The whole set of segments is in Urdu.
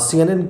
CNN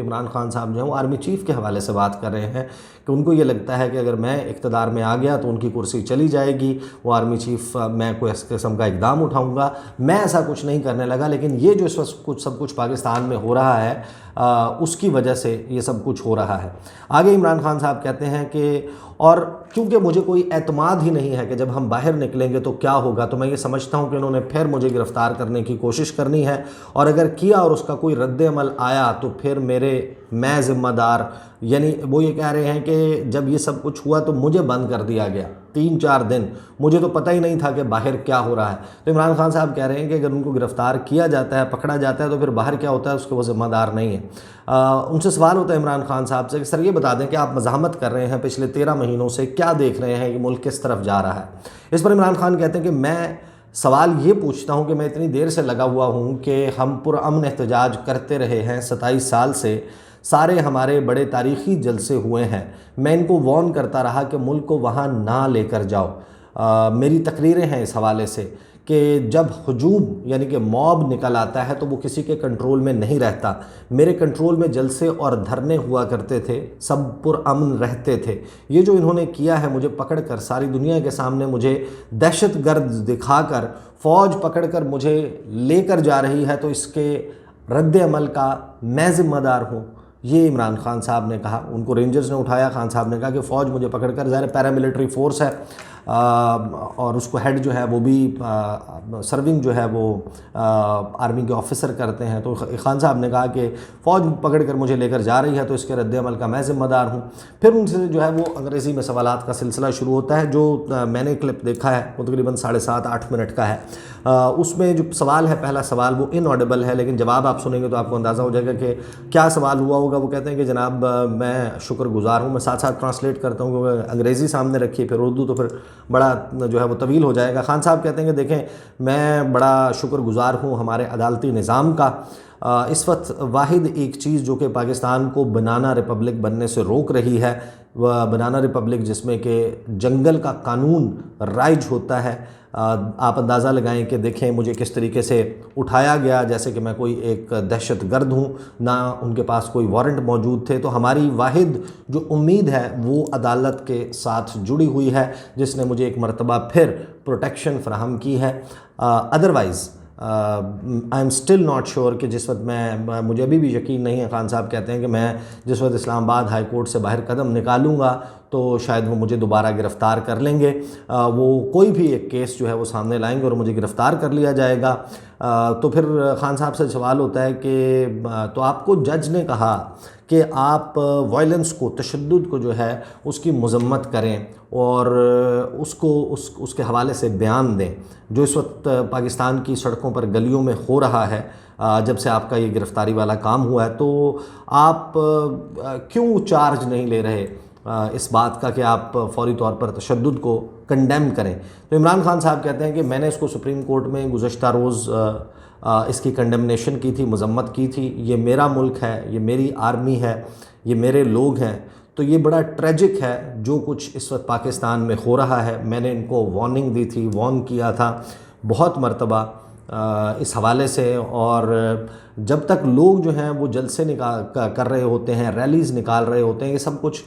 عمران خان صاحب جو ہیں وہ آرمی چیف کے حوالے سے بات کر رہے ہیں کہ ان کو یہ لگتا ہے کہ اگر میں اقتدار میں آ گیا تو ان کی کرسی چلی جائے گی، وہ آرمی چیف میں کوئی اس قسم کا اقدام اٹھاؤں گا۔ میں ایسا کچھ نہیں کرنے لگا، لیکن یہ جو اس وقت سب کچھ پاکستان میں ہو رہا ہے اس کی وجہ سے یہ سب کچھ ہو رہا ہے۔ آگے عمران خان صاحب کہتے ہیں کہ اور کیونکہ مجھے کوئی اعتماد ہی نہیں ہے کہ جب ہم باہر نکلیں گے تو کیا ہوگا، تو میں یہ سمجھتا ہوں کہ انہوں نے پھر مجھے گرفتار کرنے کی کوشش کرنی ہے، اور اگر کیا اور اس کا کوئی رد عمل آیا تو پھر میں ذمہ دار۔ یعنی وہ یہ کہہ رہے ہیں کہ جب یہ سب کچھ ہوا تو مجھے بند کر دیا گیا 3-4 دن، مجھے تو پتہ ہی نہیں تھا کہ باہر کیا ہو رہا ہے۔ تو عمران خان صاحب کہہ رہے ہیں کہ اگر ان کو گرفتار کیا جاتا ہے، پکڑا جاتا ہے، تو پھر باہر کیا ہوتا ہے اس کے وہ ذمہ دار نہیں ہے۔ ان سے سوال ہوتا ہے عمران خان صاحب سے کہ سر یہ بتا دیں کہ آپ مزاحمت کر رہے ہیں پچھلے 13 مہینوں سے، کیا دیکھ رہے ہیں کہ ملک کس طرف جا رہا ہے؟ اس پر عمران خان کہتے ہیں کہ میں سوال یہ پوچھتا ہوں کہ میں اتنی دیر سے لگا ہوا ہوں کہ ہم پرامن احتجاج کرتے رہے ہیں 27 سال سے، سارے ہمارے بڑے تاریخی جلسے ہوئے ہیں، میں ان کو وارن کرتا رہا کہ ملک کو وہاں نہ لے کر جاؤ۔ میری تقریریں ہیں اس حوالے سے کہ جب ہجوم یعنی کہ موب نکل آتا ہے تو وہ کسی کے کنٹرول میں نہیں رہتا۔ میرے کنٹرول میں جلسے اور دھرنے ہوا کرتے تھے، سب پرامن رہتے تھے۔ یہ جو انہوں نے کیا ہے، مجھے پکڑ کر ساری دنیا کے سامنے مجھے دہشت گرد دکھا کر، فوج پکڑ کر مجھے لے کر جا رہی ہے، تو اس کے رد عمل کا میں ذمہ دار ہوں۔ یہ عمران خان صاحب نے کہا۔ ان کو رینجرز نے اٹھایا، خان صاحب نے کہا کہ فوج مجھے پکڑ کر، ظاہر پیراملٹری فورس ہے اور اس کو ہیڈ جو ہے وہ بھی سرونگ جو ہے وہ آرمی کے آفیسر کرتے ہیں، تو خان صاحب نے کہا کہ فوج پکڑ کر مجھے لے کر جا رہی ہے تو اس کے رد عمل کا میں ذمہ دار ہوں۔ پھر ان سے جو ہے وہ انگریزی میں سوالات کا سلسلہ شروع ہوتا ہے، جو میں نے کلپ دیکھا ہے وہ تقریباً 7.5-8 منٹ کا ہے۔ اس میں جو سوال ہے، پہلا سوال وہ ان آڈیبل ہے، لیکن جواب آپ سنیں گے تو آپ کو اندازہ ہو جائے گا کہ کیا سوال ہوا ہوگا۔ وہ کہتے ہیں کہ جناب میں شکر گزار ہوں، میں ساتھ ساتھ ٹرانسلیٹ کرتا ہوں کیونکہ انگریزی سامنے رکھی پھر اردو تو پھر بڑا جو ہے وہ طویل ہو جائے گا۔ خان صاحب کہتے ہیں کہ دیکھیں میں بڑا شکر گزار ہوں ہمارے عدالتی نظام کا۔ اس وقت واحد ایک چیز جو کہ پاکستان کو بنانا ریپبلک بننے سے روک رہی ہے، وہ بنانا ریپبلک جس میں کہ جنگل کا قانون رائج ہوتا ہے۔ آپ اندازہ لگائیں کہ دیکھیں مجھے کس طریقے سے اٹھایا گیا جیسے کہ میں کوئی ایک دہشت گرد ہوں، نہ ان کے پاس کوئی وارنٹ موجود تھے۔ تو ہماری واحد جو امید ہے وہ عدالت کے ساتھ جڑی ہوئی ہے، جس نے مجھے ایک مرتبہ پھر پروٹیکشن فراہم کی ہے۔ Otherwise I am still not sure کہ جس وقت مجھے ابھی بھی یقین نہیں ہے، خان صاحب کہتے ہیں کہ میں جس وقت اسلام آباد ہائی کورٹ سے باہر قدم نکالوں گا تو شاید وہ مجھے دوبارہ گرفتار کر لیں گے، وہ کوئی بھی ایک کیس جو ہے وہ سامنے لائیں گے اور مجھے گرفتار کر لیا جائے گا۔ تو پھر خان صاحب سے سوال ہوتا ہے کہ تو آپ کو جج نے کہا کہ آپ وائلنس کو، تشدد کو جو ہے اس کی مذمت کریں اور اس کو اس کے حوالے سے بیان دیں جو اس وقت پاکستان کی سڑکوں پر گلیوں میں ہو رہا ہے جب سے آپ کا یہ گرفتاری والا کام ہوا ہے، تو آپ کیوں چارج نہیں لے رہے اس بات کا کہ آپ فوری طور پر تشدد کو کنڈیم کریں؟ تو عمران خان صاحب کہتے ہیں کہ میں نے اس کو سپریم کورٹ میں گزشتہ روز اس کی کنڈمنیشن کی تھی، مذمت کی تھی۔ یہ میرا ملک ہے، یہ میری آرمی ہے، یہ میرے لوگ ہیں، تو یہ بڑا ٹریجک ہے جو کچھ اس وقت پاکستان میں ہو رہا ہے۔ میں نے ان کو وارننگ دی تھی، وارن کیا تھا بہت مرتبہ اس حوالے سے، اور جب تک لوگ جو ہیں وہ جلسے کر رہے ہوتے ہیں، ریلیز نکال رہے ہوتے ہیں، یہ سب کچھ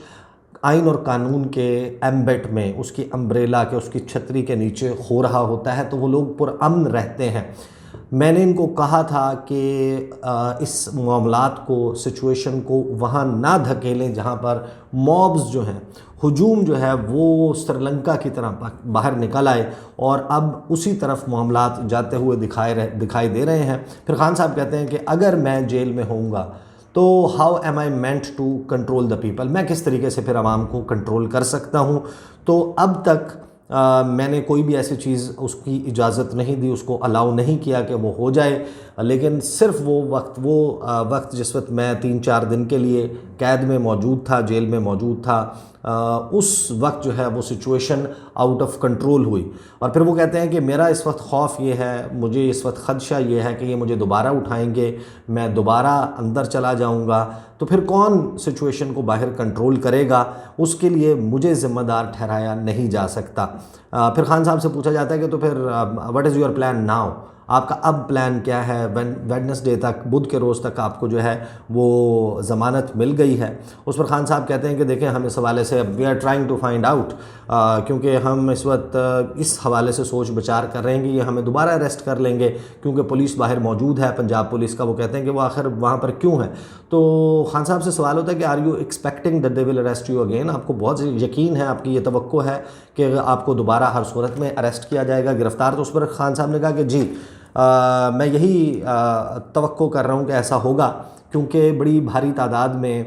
آئین اور قانون کے ایمبٹ میں، اس کی امبریلا کے، اس کی چھتری کے نیچے ہو رہا ہوتا ہے، تو وہ لوگ پرامن رہتے ہیں۔ میں نے ان کو کہا تھا کہ اس معاملات کو، سچویشن کو وہاں نہ دھکیلیں جہاں پر موبز جو ہیں، ہجوم جو ہے وہ سری لنکا کی طرح باہر نکل آئے، اور اب اسی طرف معاملات جاتے ہوئے دکھائی دے رہے ہیں۔ پھر خان صاحب کہتے ہیں کہ اگر میں جیل میں ہوں گا تو how am I meant to control the people, میں کس طریقے سے پھر عوام کو کنٹرول کر سکتا ہوں؟ تو اب تک میں نے کوئی بھی ایسی چیز اس کی اجازت نہیں دی، اس کو الاؤ نہیں کیا کہ وہ ہو جائے، لیکن صرف وہ وقت جس وقت میں 3-4 دن کے لیے قید میں موجود تھا، جیل میں موجود تھا، اس وقت جو ہے وہ سچویشن آؤٹ آف کنٹرول ہوئی۔ اور پھر وہ کہتے ہیں کہ میرا اس وقت خوف یہ ہے، مجھے اس وقت خدشہ یہ ہے کہ یہ مجھے دوبارہ اٹھائیں گے، میں دوبارہ اندر چلا جاؤں گا، تو پھر کون سچویشن کو باہر کنٹرول کرے گا؟ اس کے لیے مجھے ذمہ دار ٹھہرایا نہیں جا سکتا۔ پھر خان صاحب سے پوچھا جاتا ہے کہ تو پھر what is your plan now? آپ کا اب پلان کیا ہے؟ ویڈنسڈے تک، بدھ کے روز تک آپ کو جو ہے وہ ضمانت مل گئی ہے۔ اس پر خان صاحب کہتے ہیں کہ دیکھیں ہم اس حوالے سے we are trying to find out, کیونکہ ہم اس وقت اس حوالے سے سوچ بچار کر رہے ہیں کہ یہ ہمیں دوبارہ اریسٹ کر لیں گے، کیونکہ پولیس باہر موجود ہے، پنجاب پولیس کا۔ وہ کہتے ہیں کہ وہ آخر وہاں پر کیوں ہے؟ تو خان صاحب سے سوال ہوتا ہے کہ are you expecting that they will arrest you again? آپ کو بہت یقین ہے، آپ کی یہ توقع ہے کہ آپ کو دوبارہ ہر صورت میں اریسٹ کیا جائے گا، گرفتار؟ تو اس پر خان صاحب نے کہا کہ جی میں یہی توقع کر رہا ہوں کہ ایسا ہوگا، کیونکہ بڑی بھاری تعداد میں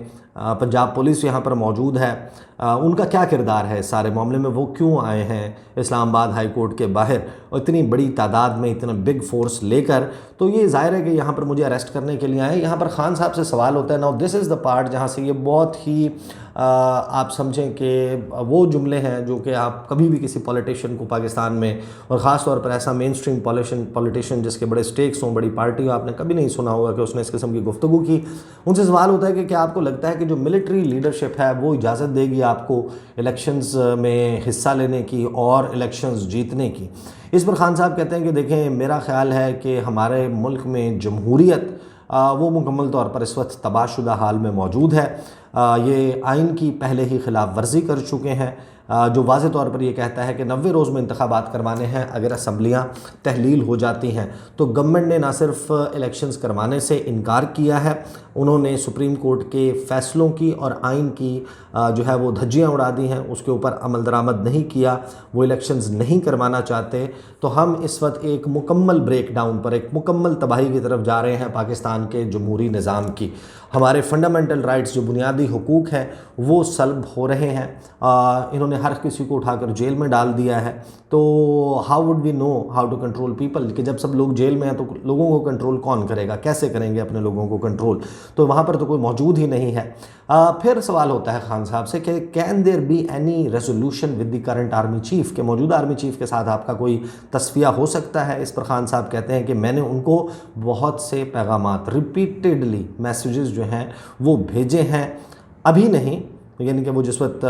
پنجاب پولیس یہاں پر موجود ہے۔ ان کا کیا کردار ہے اس سارے معاملے میں؟ وہ کیوں آئے ہیں اسلام آباد ہائی کورٹ کے باہر اور اتنی بڑی تعداد میں، اتنا بگ فورس لے کر؟ تو یہ ظاہر ہے کہ یہاں پر مجھے اریسٹ کرنے کے لیے آئے ہیں۔ یہاں پر خان صاحب سے سوال ہوتا ہے، now this is the part جہاں سے یہ بہت ہی آپ سمجھیں کہ وہ جملے ہیں جو کہ آپ کبھی بھی کسی پولیٹیشین کو پاکستان میں، اور خاص طور پر ایسا مین اسٹریم پولیٹیشین جس کے بڑے سٹیکس ہوں، بڑی پارٹی ہو، آپ نے کبھی نہیں سنا ہوگا کہ اس نے اس قسم کی گفتگو کی۔ ان سے سوال ہوتا ہے کہ کیا آپ کو لگتا ہے کہ جو ملٹری لیڈرشپ ہے وہ اجازت دے گی آپ کو الیکشنز میں حصہ لینے کی اور الیکشنز جیتنے کی؟ اس پر خان صاحب کہتے ہیں کہ دیکھیں میرا خیال ہے کہ ہمارے ملک میں جمہوریت وہ مکمل طور پر اس وقت تباہ شدہ حال میں موجود ہے۔ یہ آئین کی پہلے ہی خلاف ورزی کر چکے ہیں، جو واضح طور پر یہ کہتا ہے کہ 90 روز میں انتخابات کروانے ہیں۔ اگر اسمبلیاں تحلیل ہو جاتی ہیں تو گورنمنٹ نے نہ صرف الیکشنز کروانے سے انکار کیا ہے، انہوں نے سپریم کورٹ کے فیصلوں کی اور آئین کی جو ہے وہ دھجیاں اڑا دی ہیں، اس کے اوپر عمل درآمد نہیں کیا، وہ الیکشنز نہیں کروانا چاہتے۔ تو ہم اس وقت ایک مکمل بریک ڈاؤن پر، ایک مکمل تباہی کی طرف جا رہے ہیں پاکستان کے جمہوری نظام کی۔ ہمارے فنڈامنٹل رائٹس، جو بنیادی حقوق ہیں، وہ سلب ہو رہے ہیں۔ انہوں نے ہر کسی کو اٹھا کر جیل میں ڈال دیا ہے۔ تو how would we know how to control people? کہ جب سب لوگ جیل میں ہیں تو لوگوں کو کنٹرول کون کرے گا؟ کیسے کریں گے اپنے لوگوں کو کنٹرول؟ تو وہاں پر تو کوئی موجود ہی نہیں ہے۔ پھر سوال ہوتا ہے خان صاحب سے کہ can there be any resolution with the current army chief? کہ موجودہ آرمی چیف کے ساتھ آپ کا کوئی تصفیہ ہو سکتا ہے؟ اس پر خان صاحب کہتے ہیں کہ میں نے ان کو بہت سے پیغامات، ریپیٹڈلی میسیجز جو ہیں وہ بھیجے ہیں، ابھی نہیں، یعنی کہ وہ جس وقت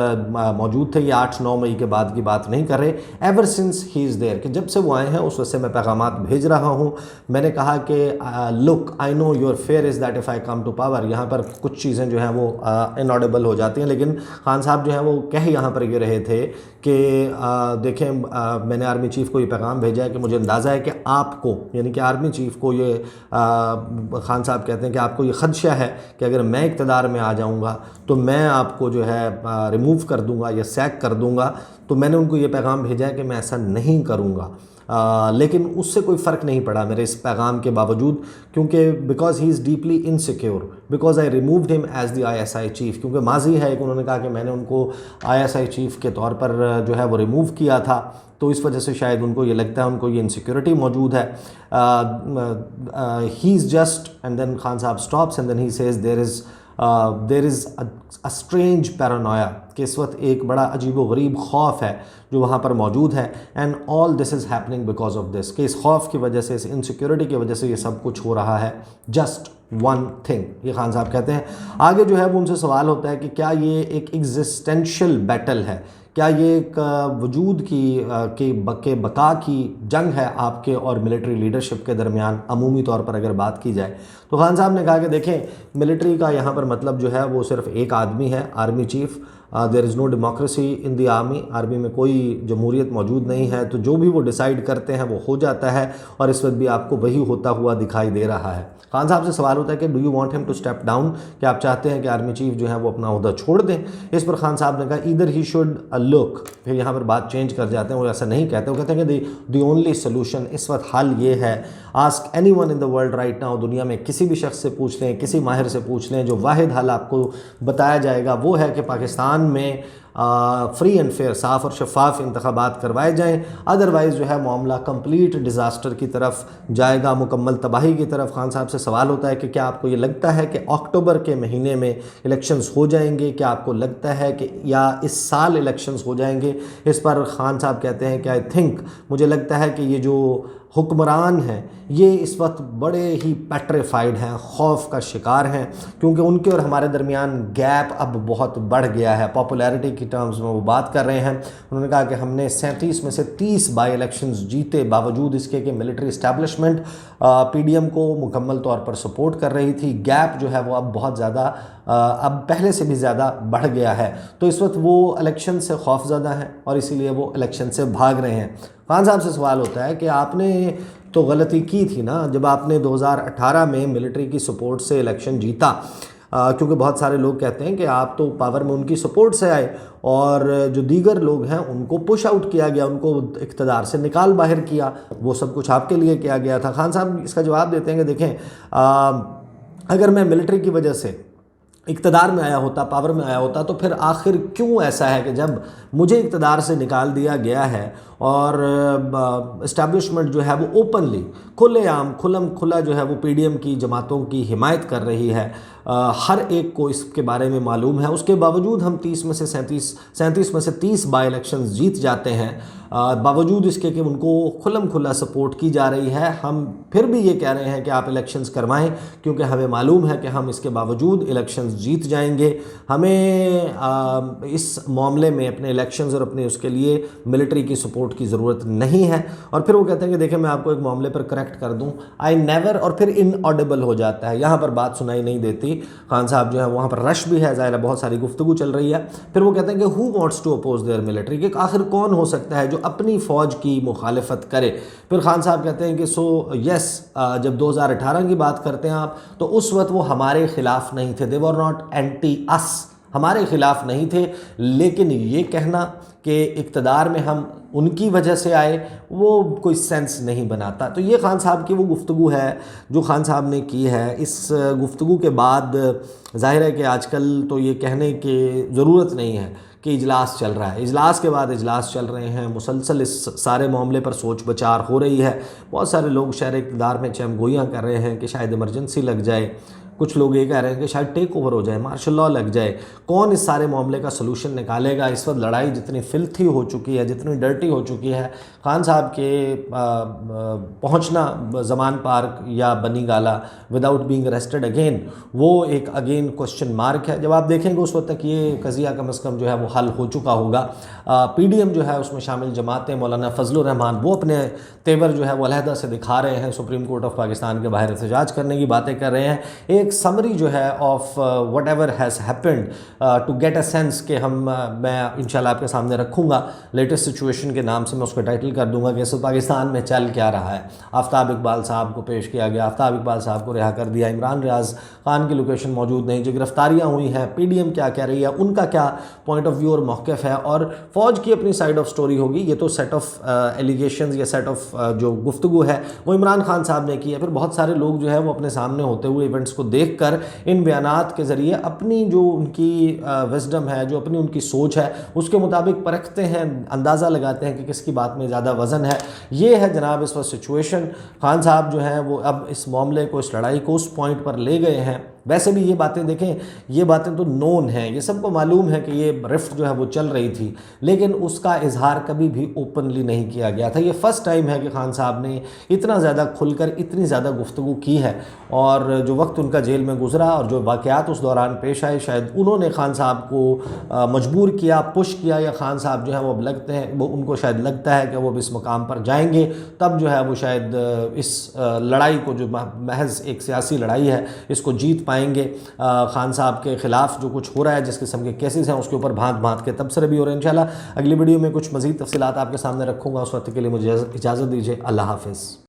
موجود تھے، یہ 8-9 مئی کے بعد کی بات نہیں کر رہے، ever since he is there, کہ جب سے وہ آئے ہیں اس وقت سے میں پیغامات بھیج رہا ہوں۔ میں نے کہا کہ look I know your fear is that if I come to power. یہاں پر کچھ چیزیں جو ہیں وہ انآڈیبل ہو جاتی ہیں، لیکن خان صاحب جو ہیں وہ کہہ یہاں پر یہ رہے تھے کہ دیکھیں میں نے آرمی چیف کو یہ پیغام بھیجا ہے کہ مجھے اندازہ ہے کہ آپ کو، یعنی کہ آرمی چیف کو، یہ خان صاحب کہتے ہیں کہ آپ کو یہ خدشہ ہے کہ اگر میں اقتدار میں آ جاؤں گا تو میں آپ کو جو ہے ریموو کر دوں گا یا سیک کر دوں گا۔ تو میں نے ان کو یہ پیغام بھیجا ہے کہ میں ایسا نہیں کروں گا، لیکن اس سے کوئی فرق نہیں پڑا میرے اس پیغام کے باوجود، کیونکہ because he is deeply insecure, because I removed ہم ایز دی ISI چیف، کیونکہ ماضی ہے ایک، انہوں نے کہا کہ میں نے ان کو ISI چیف کے طور پر جو ہے وہ ریموو کیا تھا، تو اس وجہ سے شاید ان کو یہ لگتا ہے، ان کو یہ انسیکیورٹی موجود ہے۔ He is just, and then Khan Sahab stops and then he says there is a strange paranoia، کہ اس وقت ایک بڑا عجیب و غریب خوف ہے جو وہاں پر موجود ہے، and all this is happening because of this, کہ اس خوف کی وجہ سے، اس انسیکیورٹی کی وجہ سے یہ سب کچھ ہو رہا ہے۔ جسٹ ون تھنگ، یہ خان صاحب کہتے ہیں۔ آگے جو ہے وہ ان سے سوال ہوتا ہے کہ کیا یہ ایک ایگزسٹینشیل بیٹل ہے؟ کیا یہ ایک وجود کی بقا کی جنگ ہے آپ کے اور ملٹری لیڈرشپ کے درمیان، عمومی طور پر اگر بات کی جائے؟ تو خان صاحب نے کہا کہ دیکھیں ملٹری کا یہاں پر مطلب جو ہے وہ صرف ایک آدمی ہے، army chief. There is no democracy in the army, army میں کوئی جمہوریت موجود نہیں ہے، تو جو بھی وہ ڈیسائیڈ کرتے ہیں وہ ہو جاتا ہے، اور اس وقت بھی آپ کو وہی ہوتا ہوا دکھائی دے رہا ہے۔ خان صاحب سے سوال ہوتا ہے کہ ڈو یو وانٹ ہم ٹو اسٹیپ ڈاؤن؟ کہ آپ چاہتے ہیں کہ آرمی چیف جو ہے وہ اپنا عہدہ چھوڑ دیں؟ اس پر خان صاحب نے کہا ایدر ہی شوڈ لک، پھر یہاں پر بات چینج کر جاتے ہیں، وہ ایسا نہیں کہتے، وہ کہتے ہیں کہ دی اونلی سولوشن، اس وقت حل یہ ہے، ask any one in the world right now, دنیا میں کسی بھی شخص سے پوچھ لیں، کسی ماہر سے پوچھ لیں، جو واحد حل آپ کو بتایا جائے گا وہ ہے کہ پاکستان میں فری اینڈ فیئر، صاف اور شفاف انتخابات کروائے جائیں، ادروائز جو ہے معاملہ کمپلیٹ ڈیزاسٹر کی طرف جائے گا، مکمل تباہی کی طرف۔ خان صاحب سے سوال ہوتا ہے کہ کیا آپ کو یہ لگتا ہے کہ اکتوبر کے مہینے میں الیکشنز ہو جائیں گے؟ کیا آپ کو لگتا ہے کہ یا اس سال الیکشنز ہو جائیں گے؟ اس پر خان صاحب کہتے ہیں کہ آئی تھنک، مجھے لگتا ہے کہ یہ جو حکمران ہیں یہ اس وقت بڑے ہی پیٹریفائڈ ہیں، خوف کا شکار ہیں، کیونکہ ان کے اور ہمارے درمیان گیپ اب بہت بڑھ گیا ہے۔ پاپولیرٹی کی ٹرمز میں وہ بات کر رہے ہیں، انہوں نے کہا کہ ہم نے 37 میں سے 30 بائی الیکشنز جیتے، باوجود اس کے کہ military establishment P D M کو مکمل طور پر سپورٹ کر رہی تھی۔ گیپ جو ہے وہ اب بہت زیادہ اب پہلے سے بھی زیادہ بڑھ گیا ہے، تو اس وقت وہ الیکشن سے خوف زدہ ہیں اور اسی لیے وہ الیکشن سے بھاگ رہے ہیں۔ خان صاحب سے سوال ہوتا ہے کہ آپ نے تو غلطی کی تھی نا جب آپ نے 2018 میں ملٹری کی سپورٹ سے الیکشن جیتا، کیونکہ بہت سارے لوگ کہتے ہیں کہ آپ تو پاور میں ان کی سپورٹ سے آئے اور جو دیگر لوگ ہیں ان کو پش آؤٹ کیا گیا، ان کو اقتدار سے نکال باہر کیا، وہ سب کچھ آپ کے لیے کیا گیا تھا۔ خان صاحب اس کا جواب دیتے ہیں کہ دیکھیں اگر میں ملٹری کی وجہ سے اقتدار میں آیا ہوتا، پاور میں آیا ہوتا، تو پھر آخر کیوں ایسا ہے کہ جب مجھے اقتدار سے نکال دیا گیا ہے اور اسٹیبلشمنٹ جو ہے وہ اوپنلی کھلے عام کھلا جو ہے وہ پی ڈی ایم کی جماعتوں کی حمایت کر رہی ہے، ہر ایک کو اس کے بارے میں معلوم ہے، اس کے باوجود ہم 30 میں سے 37 میں سے 30 بائی الیکشنز جیت جاتے ہیں، باوجود اس کے کہ ان کو کھلا سپورٹ کی جا رہی ہے، ہم پھر بھی یہ کہہ رہے ہیں کہ آپ الیکشنز کروائیں کیونکہ ہمیں معلوم ہے کہ ہم اس کے باوجود الیکشنز جیت جائیں گے، ہمیں اس معاملے میں اپنے الیکشنز اور اپنے اس کے لیے ملٹری کی سپورٹ کی ضرورت نہیں ہے۔ اور پھر وہ کہتے ہیں کہ دیکھیں میں آپ کو ایک معاملے پر کریکٹ کر دوں، آئی نیور، اور پھر ان آڈیبل ہو جاتا ہے، یہاں پر بات سنائی نہیں دیتی۔ خان صاحب جو ہے وہاں پر رش بھی ہے، ظاہر ہے بہت ساری گفتگو چل رہی ہے، پھر وہ کہتے ہیں کہ who wants to oppose their military, کہ آخر کون ہو سکتا ہے جو اپنی فوج کی مخالفت کرے۔ پھر خان صاحب کہتے ہیں کہ یس، جب 2018 کی بات کرتے ہیں آپ تو اس وقت وہ ہمارے خلاف نہیں تھے، they were not anti us، ہمارے خلاف نہیں تھے، لیکن یہ کہنا کہ اقتدار میں ہم ان کی وجہ سے آئے وہ کوئی سینس نہیں بناتا۔ تو یہ خان صاحب کی وہ گفتگو ہے جو خان صاحب نے کی ہے۔ اس گفتگو کے بعد ظاہر ہے کہ آج کل تو یہ کہنے کی ضرورت نہیں ہے کہ اجلاس چل رہا ہے، اجلاس کے بعد اجلاس چل رہے ہیں، مسلسل اس سارے معاملے پر سوچ بچار ہو رہی ہے، بہت سارے لوگ شہر اقتدار میں چہم گوئیاں کر رہے ہیں کہ شاید ایمرجنسی لگ جائے، کچھ لوگ یہ کہہ رہے ہیں کہ شاید ٹیک اوور ہو جائے، مارشل لاء لگ جائے، کون اس سارے معاملے کا سلوشن نکالے گا؟ اس وقت لڑائی جتنی فلتھی ہو چکی ہے، جتنی ڈرٹی ہو چکی ہے، خان صاحب کے پہنچنا زمان پارک یا بنی گالا وداؤٹ بینگ اریسٹڈ اگین، وہ ایک اگین کوسچن مارک ہے۔ جب آپ دیکھیں گے اس وقت تک یہ قضیہ کم از کم جو ہے وہ حل ہو چکا ہوگا۔ پی ڈی ایم جو ہے اس میں شامل جماعتیں، مولانا فضل الرحمان وہ اپنے تیور جو ہے وہ علیحدہ سے دکھا رہے ہیں، سپریم کورٹ آف پاکستان کے باہر احتجاج کرنے کی باتیں کر رہے ہیں، ایک سمری جو ہے of whatever has happened to get a sense کہ میں انشاءاللہ آپ کے سامنے رکھوں گا، لیٹسٹ سچویشن کے نام سے میں اس کو ٹائٹل کر دوں گا کہ اس پاکستان میں چل کیا رہا ہے۔ آفتاب اقبال صاحب کو پیش کیا گیا، آفتاب اقبال صاحب کو رہا کر دیا، عمران ریاض خان کی لوکیشن موجود نہیں، جو گرفتاریاں ہوئی ہیں، پی ڈی ایم کیا کہہ رہی ہے، ان کا کیا پوائنٹ آف ویو اور موقف ہے، اور فوج کی اپنی سائیڈ آف سٹوری ہوگی۔ یہ تو سیٹ آف ایلیگیشنز یا سیٹ آف جو گفتگو ہے وہ عمران خان صاحب نے کی ہے، پھر بہت سارے لوگ جو ہے وہ اپنے سامنے ہوتے ہوئے ایونٹس کو دیکھ کر ان بیانات کے ذریعے اپنی جو ان کی وزڈم ہے، جو اپنی ان کی سوچ ہے، اس کے مطابق پرکھتے ہیں، اندازہ لگاتے ہیں کہ کس کی بات میں زیادہ وزن ہے۔ یہ ہے جناب اس وقت سچویشن۔ خان صاحب جو ہیں وہ اب اس معاملے کو، اس لڑائی کو اس پوائنٹ پر لے گئے ہیں۔ ویسے بھی یہ باتیں دیکھیں، یہ باتیں تو نون ہیں، یہ سب کو معلوم ہے کہ یہ رفٹ جو ہے وہ چل رہی تھی، لیکن اس کا اظہار کبھی بھی اوپنلی نہیں کیا گیا تھا۔ یہ فرسٹ ٹائم ہے کہ خان صاحب نے اتنا زیادہ کھل کر اتنی زیادہ گفتگو کی ہے، اور جو وقت ان کا جیل میں گزرا اور جو واقعات اس دوران پیش آئے، شاید انہوں نے خان صاحب کو مجبور کیا، پش کیا، یا خان صاحب جو ہے وہ اب لگتے ہیں، وہ ان کو شاید لگتا ہے کہ وہ اب اس مقام پر جائیں گے، تب جو ہے وہ شاید اس لڑائی کو، جو محض ایک سیاسی لڑائی ہے، اس کو جیت پائیں گے۔ خان صاحب کے خلاف جو کچھ ہو رہا ہے، جس قسم کے کیسز ہیں، اس کے اوپر بھانت بھانت کے تبصرے بھی ہو رہے ہیں۔ انشاءاللہ اگلی ویڈیو میں کچھ مزید تفصیلات آپ کے سامنے رکھوں گا، اس وقت کے لیے مجھے اجازت دیجیے، اللہ حافظ۔